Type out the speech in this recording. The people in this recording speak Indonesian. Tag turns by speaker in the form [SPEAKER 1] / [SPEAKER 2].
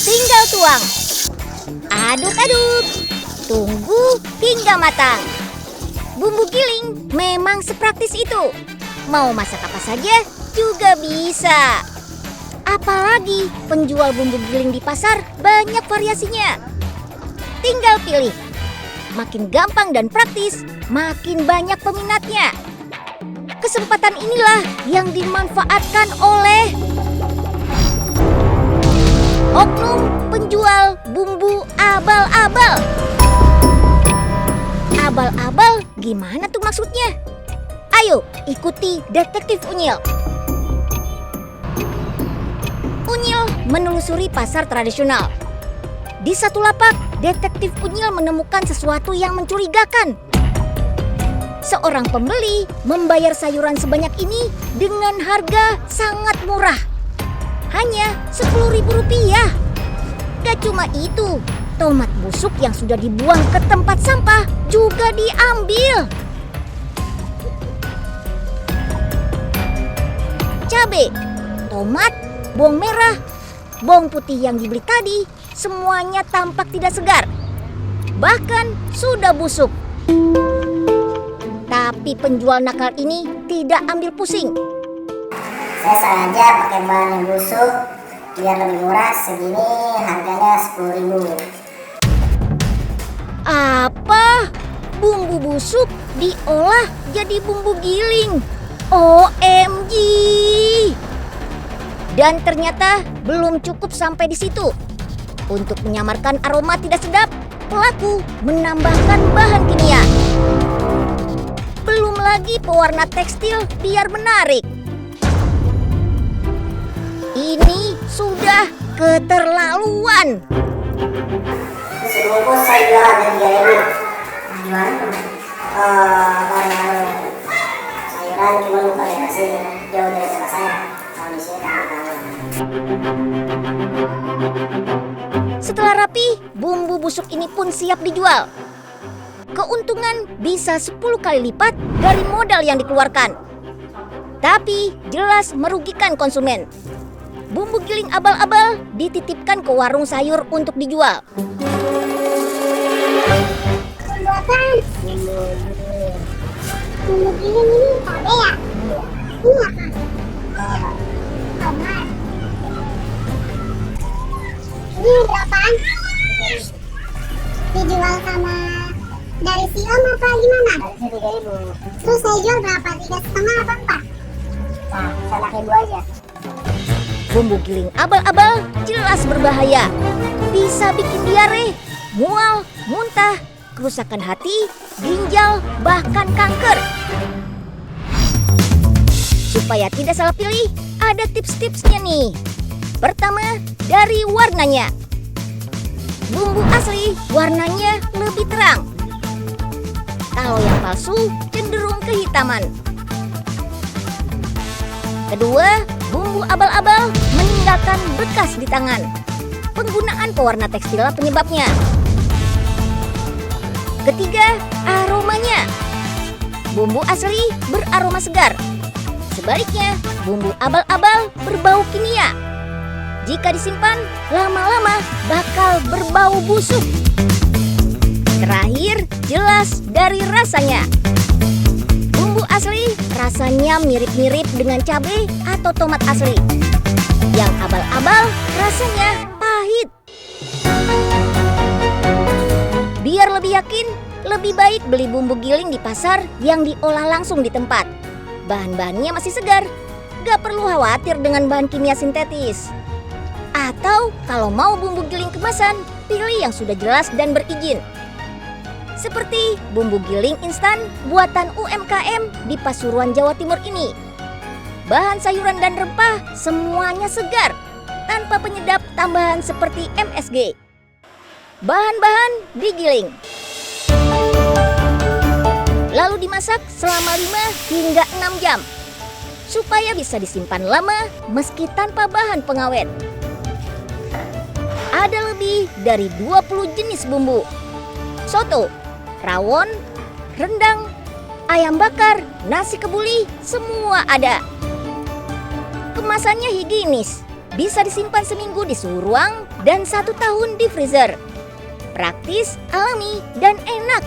[SPEAKER 1] Tinggal tuang. Aduk-aduk. Tunggu hingga matang. Bumbu giling memang sepraktis itu. Mau masak apa saja juga bisa. Apalagi penjual bumbu giling di pasar banyak variasinya. Tinggal pilih. Makin gampang dan praktis, makin banyak peminatnya. Kesempatan inilah yang dimanfaatkan oleh oknum penjual bumbu abal-abal. Abal-abal gimana tuh maksudnya? Ayo ikuti Detektif Unyil. Unyil menelusuri pasar tradisional. Di satu lapak, Detektif Unyil menemukan sesuatu yang mencurigakan. Seorang pembeli membayar sayuran sebanyak ini dengan harga sangat murah. Hanya Rp10.000. Gak cuma itu, tomat busuk yang sudah dibuang ke tempat sampah juga diambil. Cabai, tomat, bawang merah, bawang putih yang dibeli tadi semuanya tampak tidak segar. Bahkan sudah busuk. Tapi penjual nakal ini tidak ambil pusing.
[SPEAKER 2] Saya sengaja pakai bahan yang busuk biar lebih murah, segini harganya Rp10.000.
[SPEAKER 1] Apa? Bumbu busuk diolah jadi bumbu giling? OMG! Dan ternyata belum cukup sampai di situ. Untuk menyamarkan aroma tidak sedap, pelaku menambahkan bahan kimia. Belum lagi pewarna tekstil biar menarik. Ini sudah keterlaluan.
[SPEAKER 2] Sebungkus saya jual harga Rp3.000. Sayuran cuma bukan dikasih jauh dari tempat saya. Kondisinya kawan-kawan.
[SPEAKER 1] Setelah rapi, bumbu busuk ini pun siap dijual. Keuntungan bisa 10 kali lipat dari modal yang dikeluarkan. Tapi jelas merugikan konsumen. Bumbu giling abal-abal dititipkan ke warung sayur untuk dijual.
[SPEAKER 2] Bumbu giling ini cabai ya? Ini apa? Tomat. Ini berapaan? Dijual sama dari si Om apa gimana? Dari Rp3.000. Terus saya jual berapa? 3,5 apa 4? Nah, saya pakai 2 aja.
[SPEAKER 1] Bumbu giling abal-abal jelas berbahaya. Bisa bikin diare, mual, muntah, kerusakan hati, ginjal, bahkan kanker. Supaya tidak salah pilih, ada tips-tipsnya nih. Pertama, dari warnanya. Bumbu asli warnanya lebih terang. Kalau yang palsu cenderung kehitaman. Kedua, bumbu abal-abal meninggalkan bekas di tangan. Penggunaan pewarna tekstil penyebabnya. Ketiga, aromanya. Bumbu asli beraroma segar. Sebaliknya, bumbu abal-abal berbau kimia. Jika disimpan, lama-lama bakal berbau busuk. Terakhir, jelas dari rasanya. Bumbu asli rasanya mirip-mirip dengan cabai atau tomat asli. Yang abal-abal rasanya pahit. Biar lebih yakin, lebih baik beli bumbu giling di pasar yang diolah langsung di tempat. Bahan-bahannya masih segar, gak perlu khawatir dengan bahan kimia sintetis. Atau kalau mau bumbu giling kemasan, pilih yang sudah jelas dan berizin. Seperti bumbu giling instan buatan UMKM di Pasuruan, Jawa Timur ini. Bahan sayuran dan rempah semuanya segar, tanpa penyedap tambahan seperti MSG. Bahan-bahan digiling. Lalu dimasak selama 5 hingga 6 jam. Supaya bisa disimpan lama meski tanpa bahan pengawet. Ada lebih dari 20 jenis bumbu. Soto, rawon, rendang, ayam bakar, nasi kebuli, semua ada. Kemasannya higienis, bisa disimpan seminggu di suhu ruang dan 1 tahun di freezer. Praktis, alami, dan enak.